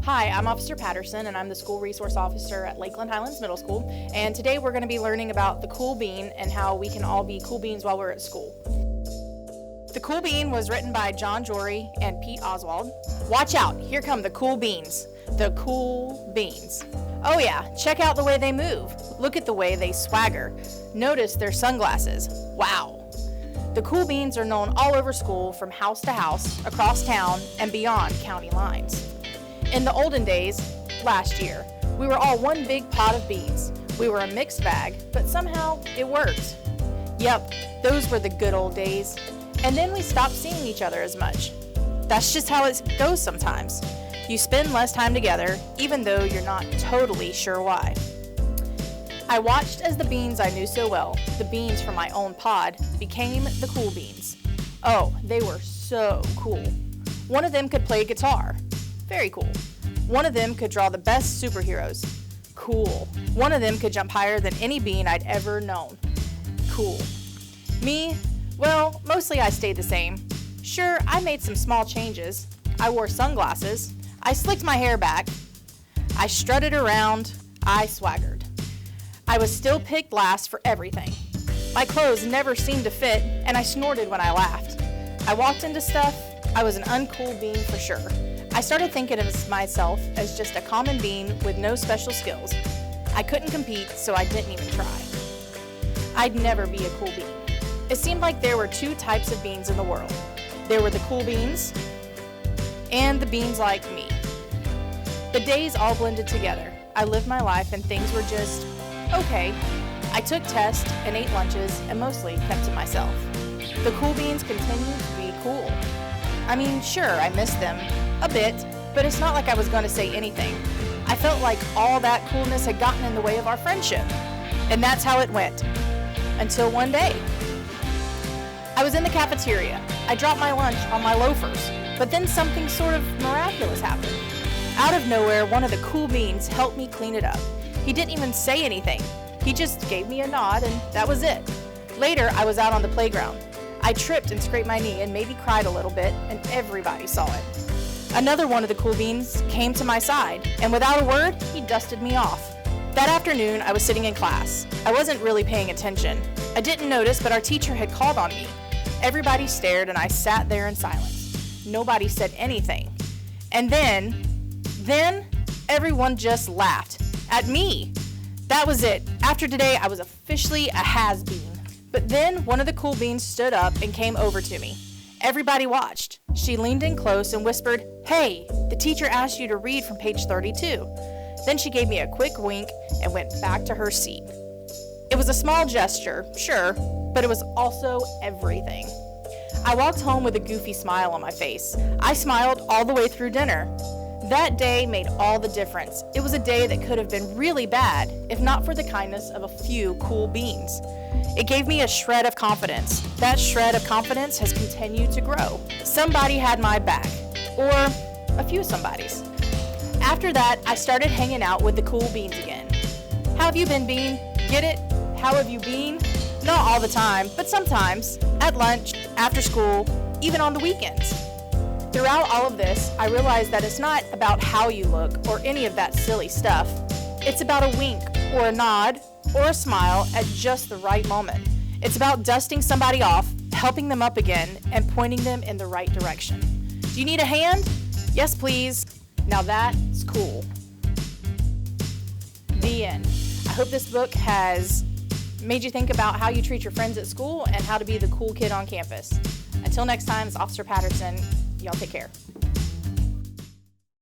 Hi, I'm Officer Patterson, and I'm the School Resource Officer at Lakeland Highlands Middle School. And today we're going to be learning about the cool bean and how we can all be cool beans while we're at school. The Cool Bean was written by Jory and Pete Oswald. Watch out, here come the cool beans. The cool beans. Oh yeah, check out the way they move. Look at the way they swagger. Notice their sunglasses. Wow. The cool beans are known all over school, from house to house, across town, and beyond county lines. In the olden days, last year, we were all one big pot of beans. We were a mixed bag, but somehow it worked. Yep, those were the good old days. And then we stopped seeing each other as much. That's just how it goes sometimes. You spend less time together, even though you're not totally sure why. I watched as the beans I knew so well, the beans from my own pod, became the cool beans. Oh, they were so cool. One of them could play guitar. Very cool. One of them could draw the best superheroes. Cool. One of them could jump higher than any bean I'd ever known. Cool. Me? Well, mostly I stayed the same. Sure, I made some small changes. I wore sunglasses. I slicked my hair back. I strutted around. I swaggered. I was still picked last for everything. My clothes never seemed to fit, and I snorted when I laughed. I walked into stuff. I was an uncool bean for sure. I started thinking of myself as just a common bean with no special skills. I couldn't compete, so I didn't even try. I'd never be a cool bean. It seemed like there were two types of beans in the world. There were the cool beans and the beans like me. The days all blended together. I lived my life and things were just okay. I took tests and ate lunches and mostly kept to myself. The cool beans continued to be cool. I mean, sure, I missed them a bit, but it's not like I was going to say anything. I felt like all that coolness had gotten in the way of our friendship. And that's how it went. Until one day. I was in the cafeteria. I dropped my lunch on my loafers, but then something sort of miraculous happened. Out of nowhere, one of the cool beans helped me clean it up. He didn't even say anything. He just gave me a nod, and that was it. Later, I was out on the playground. I tripped and scraped my knee and maybe cried a little bit, and everybody saw it. Another one of the cool beans came to my side, and without a word, he dusted me off. That afternoon, I was sitting in class. I wasn't really paying attention. I didn't notice, but our teacher had called on me. Everybody stared, and I sat there in silence. Nobody said anything. And then everyone just laughed. At me. That was it. After today, I was officially a has-been. But then one of the cool beans stood up and came over to me. Everybody watched. She leaned in close and whispered, "Hey, the teacher asked you to read from page 32. Then she gave me a quick wink and went back to her seat. It was a small gesture, sure, but it was also everything. I walked home with a goofy smile on my face. I smiled all the way through dinner. That day made all the difference. It was a day that could have been really bad if not for the kindness of a few cool beans. It gave me a shred of confidence. That shred of confidence has continued to grow. Somebody had my back, or a few somebodies. After that, I started hanging out with the cool beans again. How have you been, Bean? Get it? How have you been? Not all the time, but sometimes. At lunch, after school, even on the weekends. Throughout all of this, I realized that it's not about how you look or any of that silly stuff. It's about a wink or a nod or a smile at just the right moment. It's about dusting somebody off, helping them up again, and pointing them in the right direction. Do you need a hand? Yes, please. Now that's cool. The end. I hope this book has made you think about how you treat your friends at school and how to be the cool kid on campus. Until next time, it's Officer Patterson. Y'all take care.